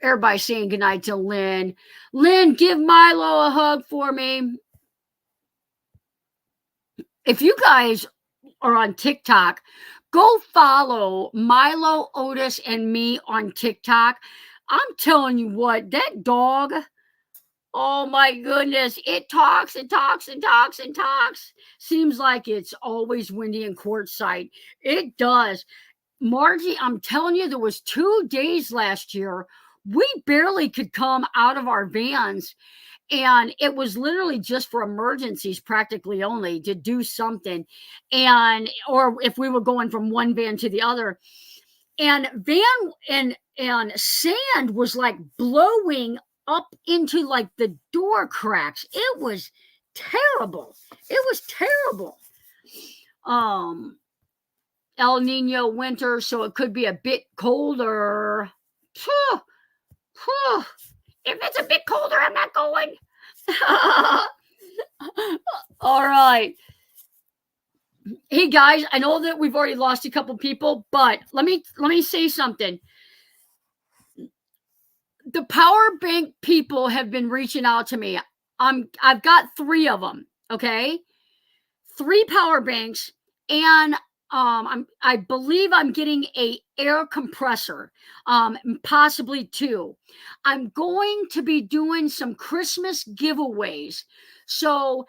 Everybody saying goodnight to Lynn. Lynn, give Milo a hug for me. If you guys are on TikTok, go follow Milo, Otis, and me on TikTok. I'm telling you what, that dog, oh my goodness, it talks and talks and talks and talks. Seems like it's always windy in Quartzsite. It does. Margie, I'm telling you, there was 2 days last year. We barely could come out of our vans. And it was literally just for emergencies, practically only to do something. Or if we were going from one van to the other. And sand was like blowing up into like the door cracks. It was terrible. El Nino winter, so it could be a bit colder. If it's a bit colder, I'm not going. All right. Hey guys, I know that we've already lost a couple people, but let me say something. The power bank people have been reaching out to me. I've got 3 of them, okay? 3 power banks, and I believe I'm getting a air compressor, possibly 2. I'm going to be doing some Christmas giveaways. So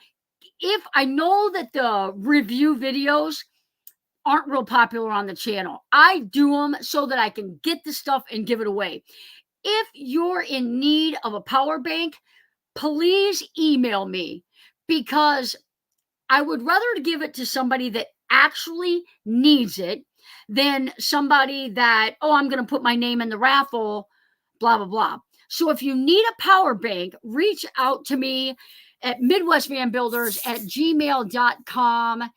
if I know that the review videos aren't real popular on the channel, I do them so that I can get the stuff and give it away. If you're in need of a power bank, please email me, because I would rather give it to somebody that actually needs it than somebody that, I'm going to put my name in the raffle, blah, blah, blah. So if you need a power bank, reach out to me at midwestvanbuilders@gmail.com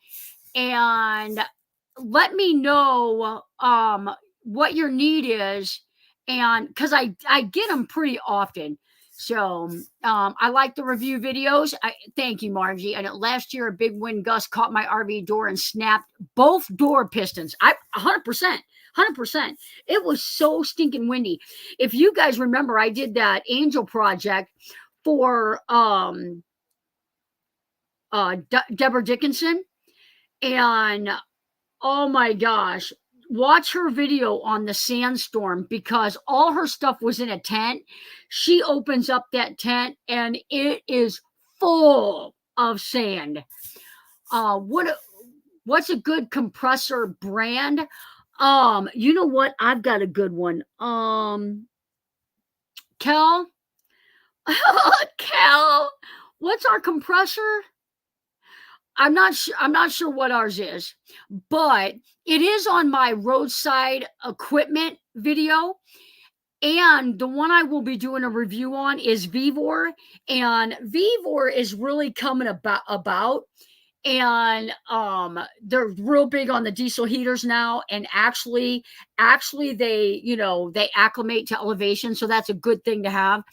and let me know what your need is. And because I get them pretty often. So I like the review videos. Thank you, Margie. And last year, a big wind gust caught my RV door and snapped both door pistons. 100%. It was so stinking windy. If you guys remember, I did that angel project for Deborah Dickinson. And oh my gosh, watch her video on the sandstorm, because all her stuff was in a tent. She opens up that tent and it is full of sand. What's a good compressor brand? You know what? I've got a good one. Kel, Kel, what's our compressor? I'm not sure. I'm not sure what ours is, but it is on my roadside equipment video. And the one I will be doing a review on is Vivor, and Vivor is really coming about. And they're real big on the diesel heaters now, and actually they, they acclimate to elevation, so that's a good thing to have.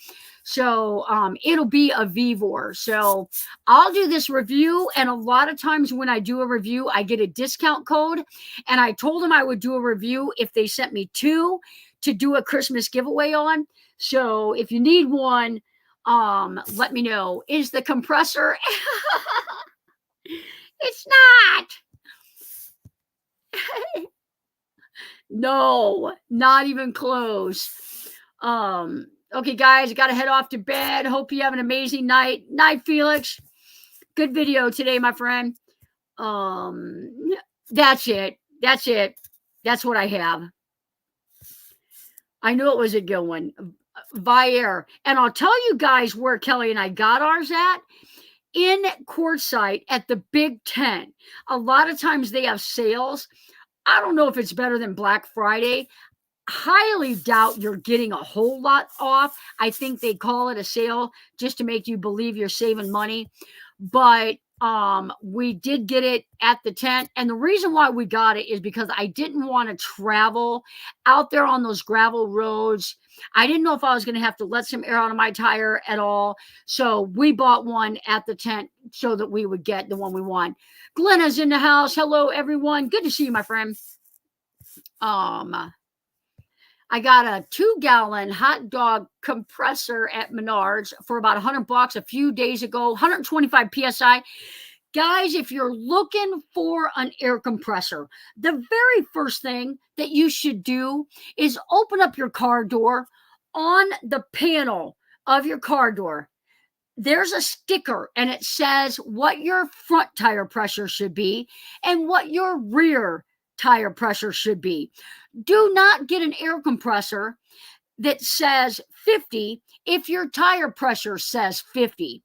So it'll be a Vivor. So I'll do this review, and a lot of times when I do a review, I get a discount code, and I told them I would do a review if they sent me 2 to do a Christmas giveaway on. So if you need one, let me know. Is the compressor? It's not. No, not even close. Okay, guys, I got to head off to bed. Hope you have an amazing night. Night, Felix. Good video today, my friend. That's it. That's what I have. I knew it was a good one. Viair. And I'll tell you guys where Kelly and I got ours at. In Quartzsite at the Big Tent. A lot of times they have sales. I don't know if it's better than Black Friday. Highly doubt you're getting a whole lot off. I think they call it a sale just to make you believe you're saving money. But we did get it at the tent. And the reason why we got it is because I didn't want to travel out there on those gravel roads. I didn't know if I was going to have to let some air out of my tire at all. So we bought one at the tent so that we would get the one we want. Glenna's in the house. Hello, everyone. Good to see you, my friend. I got a 2-gallon hot dog compressor at Menards for about $100 a few days ago, 125 PSI. Guys, if you're looking for an air compressor, the very first thing that you should do is open up your car door. On the panel of your car door, there's a sticker, and it says what your front tire pressure should be and what your rear tire pressure should be. Do not get an air compressor that says 50 if your tire pressure says 50.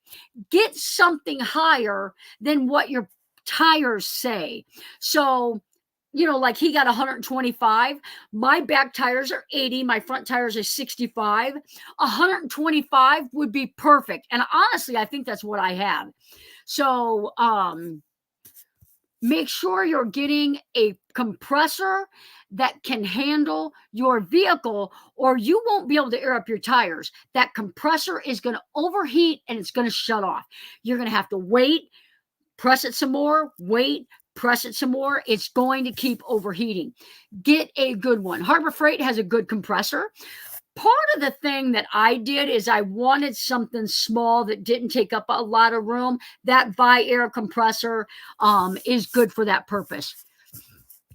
Get something higher than what your tires say. So, like he got 125. My back tires are 80. My front tires are 65. 125 would be perfect. And honestly, I think that's what I have. So, make sure you're getting a compressor that can handle your vehicle, or you won't be able to air up your tires. That compressor is going to overheat and it's going to shut off. You're going to have to wait, press it some more, wait, press it some more. It's going to keep overheating. Get a good one. Harbor Freight has a good compressor. Part of the thing that I did is I wanted something small that didn't take up a lot of room. That Viair compressor is good for that purpose.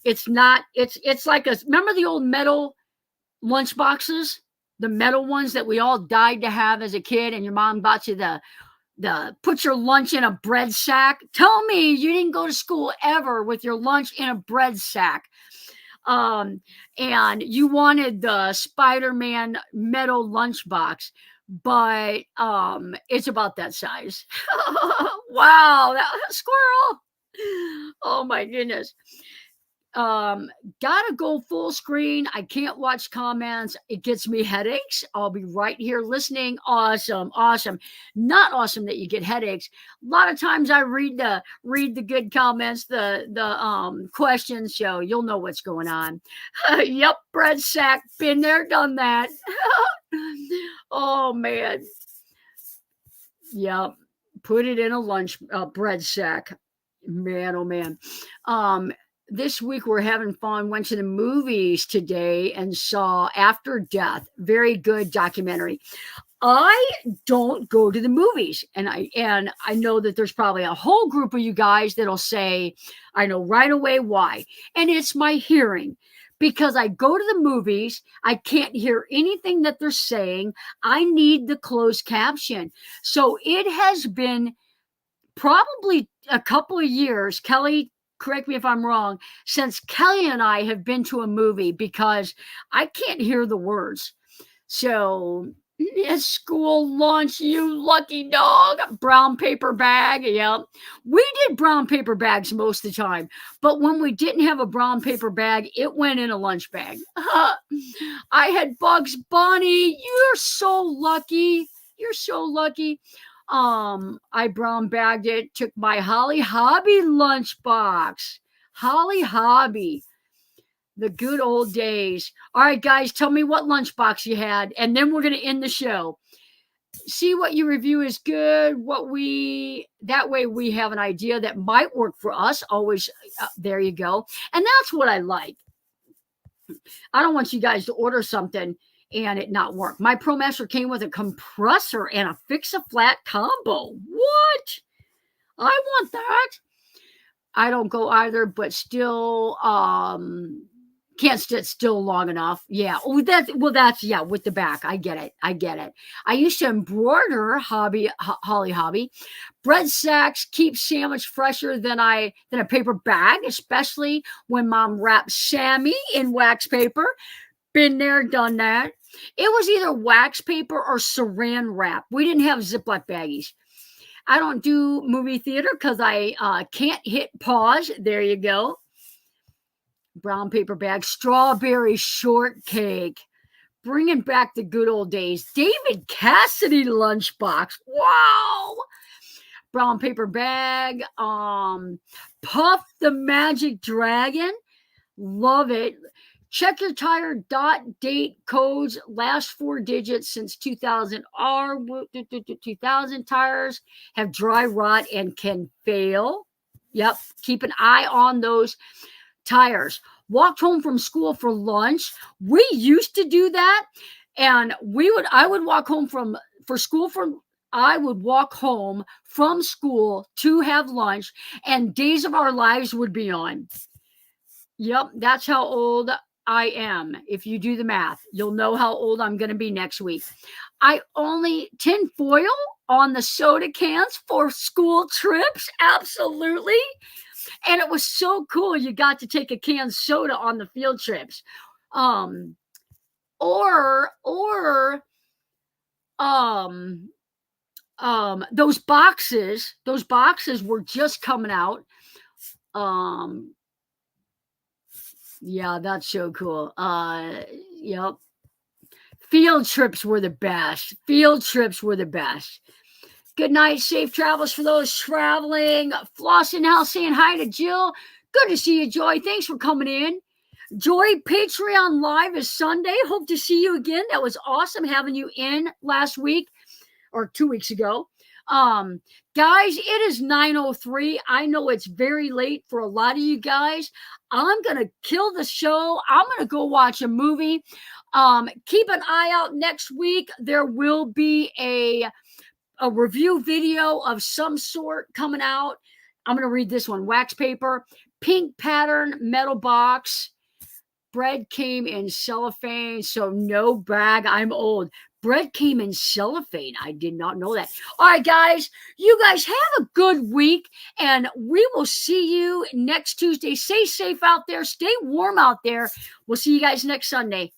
It's like remember the old metal lunch boxes? The metal ones that we all died to have as a kid, and your mom bought you the put your lunch in a bread sack. Tell me you didn't go to school ever with your lunch in a bread sack. And you wanted the Spider-Man metal lunchbox, but it's about that size. Wow, that squirrel. Oh my goodness. Gotta go full screen. I can't watch comments. It gets me headaches. I'll be right here listening. Awesome. Not awesome that you get headaches. A lot of times I read the good comments, the questions, so you'll know what's going on. Yep, bread sack. Been there, done that. Oh man. Yep. Put it in a lunch bread sack. Man, oh man. This week we're having fun. Went to the movies today and saw After Death. Very good documentary. I don't go to the movies, and I know that there's probably a whole group of you guys that'll say, I know right away why. And it's my hearing. because I go to the movies, I can't hear anything that they're saying. I need the closed caption. So it has been probably a couple of years, Kelly, correct me if I'm wrong, since Kelly and I have been to a movie because I can't hear the words. So, yes, school lunch, you lucky dog. Brown paper bag. Yep. We did brown paper bags most of the time. But when we didn't have a brown paper bag, it went in a lunch bag. I had Bugs Bunny. You're so lucky. You're so lucky. I brown bagged it, took my Holly Hobby lunchbox. Holly Hobby. The good old days. All right, guys, tell me what lunchbox you had, and then we're going to end the show. See what you review is good, that way we have an idea that might work for us. Always, there you go. And that's what I like. I don't want you guys to order something and it not work. My ProMaster came with a compressor and a fix-a-flat combo. What? I want that. I don't go either, but still, can't sit still long enough. Yeah. That's yeah, with the back. I get it. I used to embroider Holly Hobby. Bread sacks keep sandwich fresher than a paper bag, especially when mom wraps Sammy in wax paper. Been there, done that. It was either wax paper or saran wrap. We didn't have Ziploc baggies. I don't do movie theater because I can't hit pause. There you go. Brown paper bag, strawberry shortcake, bringing back the good old days. David Cassidy lunchbox. Wow. Brown paper bag. Puff the Magic Dragon. Love it. Check your tire date codes. Last 4 digits since 2000. 2000 tires have dry rot and can fail. Yep. Keep an eye on those tires. Walked home from school for lunch. We used to do that, and I would walk home I would walk home from school to have lunch, and Days of Our Lives would be on. Yep, that's how old I am. If you do the math, you'll know how old I'm going to be next week. I only tin foil on the soda cans for school trips. Absolutely. And it was so cool. You got to take a canned soda on the field trips. Those boxes were just coming out. Yeah, that's so cool. Yep. Field trips were the best. Good night. Safe travels for those traveling. Flossing now saying hi to Jill. Good to see you, Joy. Thanks for coming in. Joy, Patreon Live is Sunday. Hope to see you again. That was awesome having you in last week or 2 weeks ago. Guys, it is 9:03. I know it's very late for a lot of you guys. I'm going to kill the show. I'm going to go watch a movie. Keep an eye out next week. There will be a review video of some sort coming out. I'm going to read this one. Wax paper, pink pattern, metal box. Bread came in cellophane, so no bag. I'm old. Bread came in cellophane. I did not know that. All right, guys. You guys have a good week, and we will see you next Tuesday. Stay safe out there. Stay warm out there. We'll see you guys next Sunday.